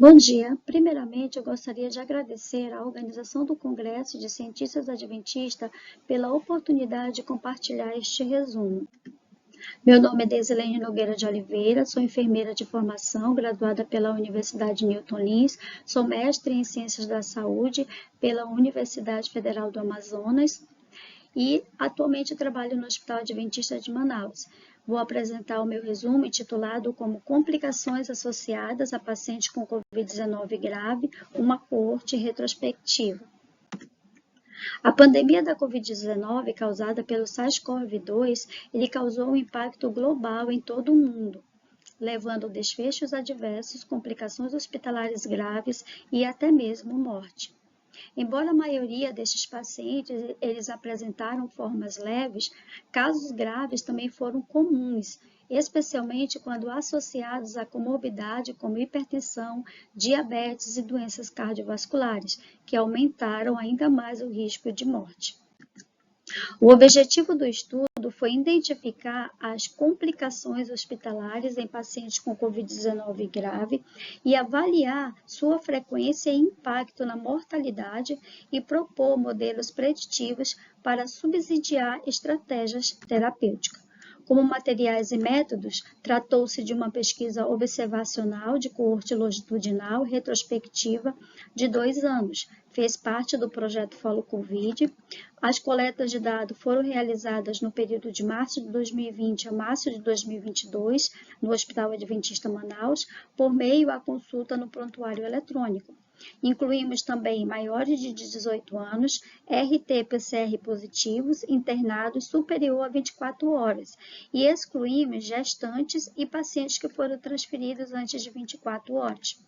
Bom dia. Primeiramente, eu gostaria de agradecer à organização do Congresso de Cientistas Adventistas pela oportunidade de compartilhar este resumo. Meu nome é Desilene Nogueira de Oliveira, sou enfermeira de formação, graduada pela Universidade Newton Lins, sou mestre em Ciências da Saúde pela Universidade Federal do Amazonas e atualmente trabalho no Hospital Adventista de Manaus. Vou apresentar o meu resumo intitulado como Complicações associadas a paciente com Covid-19 grave, uma coorte retrospectiva. A pandemia da Covid-19, causada pelo SARS-CoV-2, ele causou um impacto global em todo o mundo, levando a desfechos adversos, complicações hospitalares graves e até mesmo morte. Embora a maioria destes pacientes eles apresentaram formas leves, casos graves também foram comuns, especialmente quando associados a comorbidade como hipertensão, diabetes e doenças cardiovasculares, que aumentaram ainda mais o risco de morte. O objetivo do estudo foi identificar as complicações hospitalares em pacientes com Covid-19 grave e avaliar sua frequência e impacto na mortalidade e propor modelos preditivos para subsidiar estratégias terapêuticas. Como materiais e métodos, tratou-se de uma pesquisa observacional de coorte longitudinal retrospectiva de 2 anos. Fez parte do projeto Follow Covid. As coletas de dados foram realizadas no período de março de 2020 a março de 2022, no Hospital Adventista Manaus, por meio da consulta no prontuário eletrônico. Incluímos também maiores de 18 anos, RT-PCR positivos, internados superior a 24 horas e excluímos gestantes e pacientes que foram transferidos antes de 24 horas.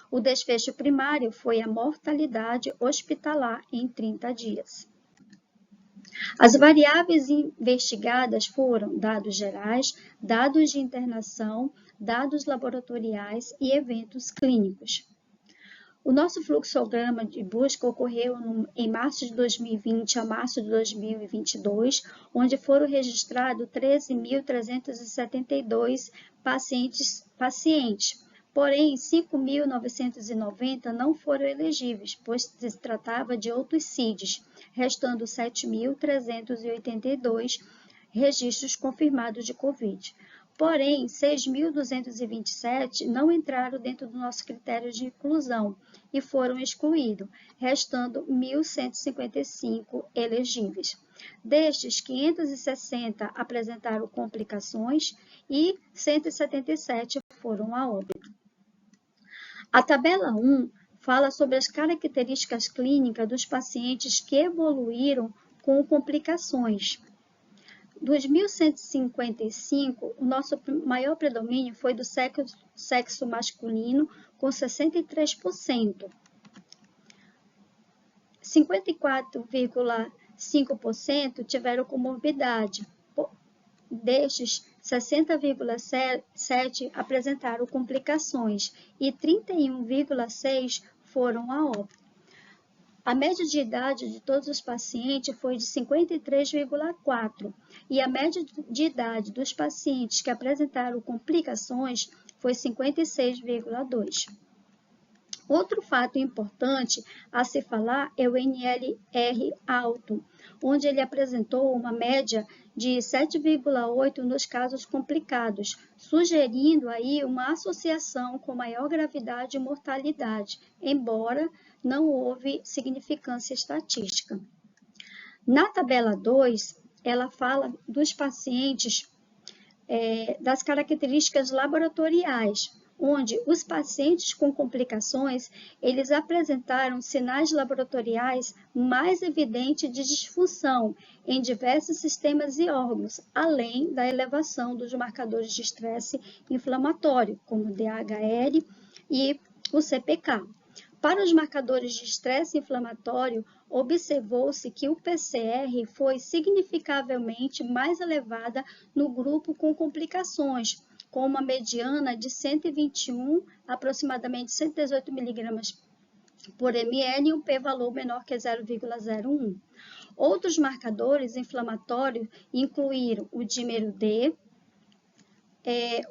O desfecho primário foi a mortalidade hospitalar em 30 dias. As variáveis investigadas foram dados gerais, dados de internação, dados laboratoriais e eventos clínicos. O nosso fluxograma de busca ocorreu em março de 2020 a março de 2022, onde foram registrados 13.372 pacientes, porém 5.990 não foram elegíveis, pois se tratava de outros CIDs, restando 7.382 registros confirmados de Covid. Porém, 6.227 não entraram dentro do nosso critério de inclusão e foram excluídos, restando 1.155 elegíveis. Destes, 560 apresentaram complicações e 177 foram a óbito. A tabela 1 fala sobre as características clínicas dos pacientes que evoluíram com complicações. Dos 1.155, o nosso maior predomínio foi do sexo masculino, com 63%. 54,5% tiveram comorbidade. Destes, 60,7% apresentaram complicações e 31,6% foram a óbito. A média de idade de todos os pacientes foi de 53,4 e a média de idade dos pacientes que apresentaram complicações foi 56,2. Outro fato importante a se falar é o NLR alto, onde ele apresentou uma média de 7,8 nos casos complicados, sugerindo aí uma associação com maior gravidade e mortalidade, embora não houve significância estatística. Na tabela 2, ela fala dos pacientes, das características laboratoriais, onde os pacientes com complicações, eles apresentaram sinais laboratoriais mais evidentes de disfunção em diversos sistemas e órgãos, além da elevação dos marcadores de estresse inflamatório, como o DHL e o CPK. Para os marcadores de estresse inflamatório, observou-se que o PCR foi significativamente mais elevada no grupo com complicações, com uma mediana de 121, aproximadamente 118 mg por ml e um p-valor menor que 0,01. Outros marcadores inflamatórios incluíram o dímero D,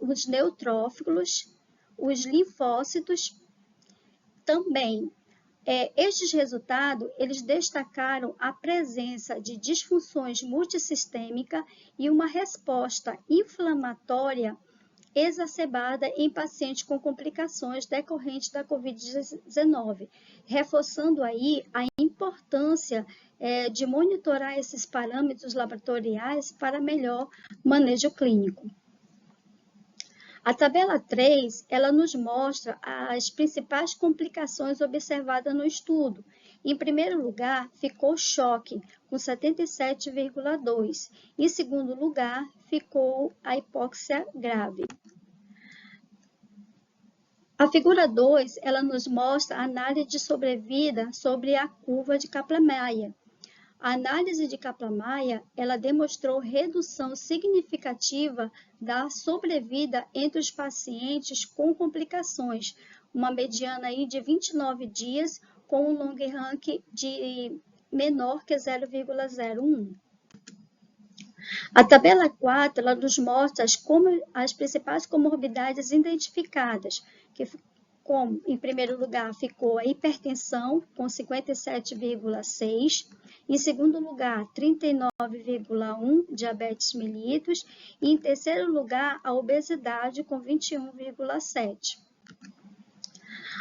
os neutrófilos, os linfócitos também, estes resultados, eles destacaram a presença de disfunções multissistêmicas e uma resposta inflamatória exacerbada em pacientes com complicações decorrentes da Covid-19, reforçando aí a importância de monitorar esses parâmetros laboratoriais para melhor manejo clínico. A tabela 3, ela nos mostra as principais complicações observadas no estudo. Em primeiro lugar, ficou choque, com 77,2%. Em segundo lugar, ficou a hipóxia grave. A figura 2, ela nos mostra a análise de sobrevida sobre a curva de Kaplan-Meier. A análise de Kaplan-Meier, ela demonstrou redução significativa da sobrevida entre os pacientes com complicações, uma mediana aí de 29 dias, com um long rank de menor que 0,01. A tabela 4, ela nos mostra as principais comorbidades identificadas, como, em primeiro lugar, ficou a hipertensão, com 57,6%. Em segundo lugar, 39,1% diabetes mellitus. E em terceiro lugar, a obesidade, com 21,7%.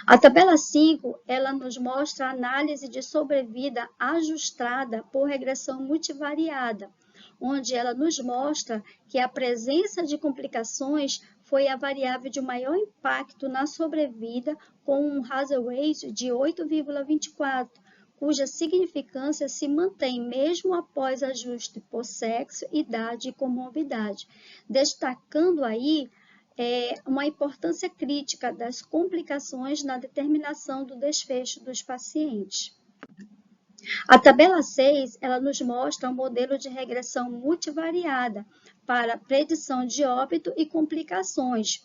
A tabela 5, ela nos mostra a análise de sobrevida ajustada por regressão multivariada, onde ela nos mostra que a presença de complicações foi a variável de maior impacto na sobrevida, com um hazard ratio de 8,24, cuja significância se mantém mesmo após ajuste por sexo, idade e comorbidade, destacando aí uma importância crítica das complicações na determinação do desfecho dos pacientes. A tabela 6, ela nos mostra um modelo de regressão multivariada para predição de óbito e complicações,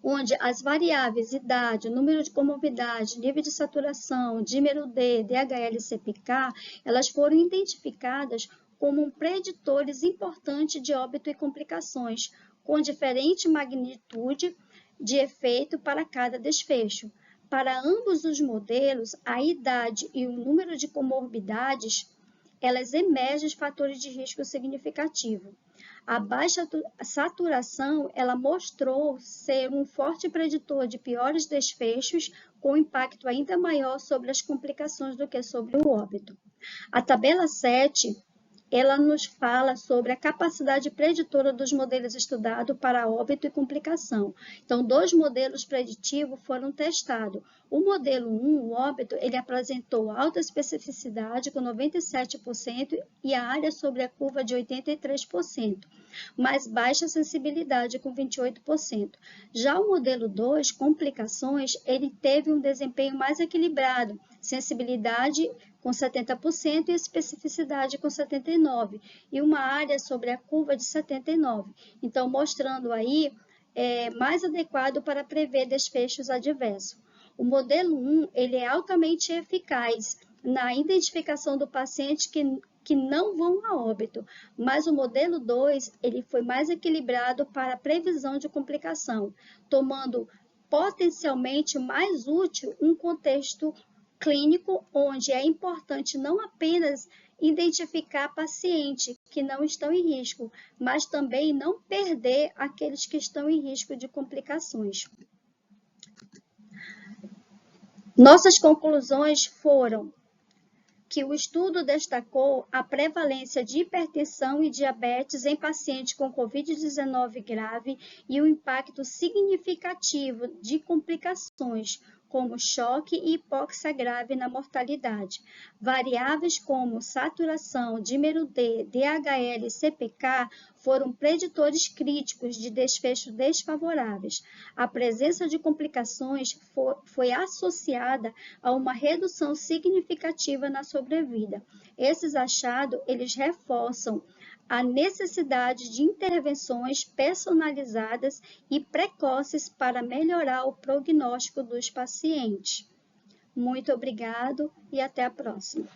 onde as variáveis idade, número de comorbidade, nível de saturação, dímero D, DHL-CPK, elas foram identificadas como preditores importantes de óbito e complicações, com diferente magnitude de efeito para cada desfecho. Para ambos os modelos, a idade e o número de comorbidades, elas emergem fatores de risco significativo. A baixa saturação, ela mostrou ser um forte preditor de piores desfechos, com impacto ainda maior sobre as complicações do que sobre o óbito. A tabela 7, ela nos fala sobre a capacidade preditora dos modelos estudados para óbito e complicação. Então, 2 modelos preditivos foram testados. O modelo 1, o óbito, ele apresentou alta especificidade, com 97%, e a área sobre a curva de 83%, mas baixa sensibilidade, com 28%. Já o modelo 2, complicações, ele teve um desempenho mais equilibrado, sensibilidade com 70% e especificidade com 79%, e uma área sobre a curva de 79%. Então, mostrando aí mais adequado para prever desfechos adversos. O modelo 1, ele é altamente eficaz na identificação do paciente que não vão a óbito, mas o modelo 2, ele foi mais equilibrado para a previsão de complicação, tomando potencialmente mais útil um contexto clínico, onde é importante não apenas identificar pacientes que não estão em risco, mas também não perder aqueles que estão em risco de complicações. Nossas conclusões foram que o estudo destacou a prevalência de hipertensão e diabetes em pacientes com Covid-19 grave e o impacto significativo de complicações, como choque e hipóxia grave na mortalidade. Variáveis como saturação, dímero D, DHL e CPK foram preditores críticos de desfechos desfavoráveis. A presença de complicações foi associada a uma redução significativa na sobrevida. Esses achados, eles reforçam a necessidade de intervenções personalizadas e precoces para melhorar o prognóstico dos pacientes. Muito obrigado e até a próxima.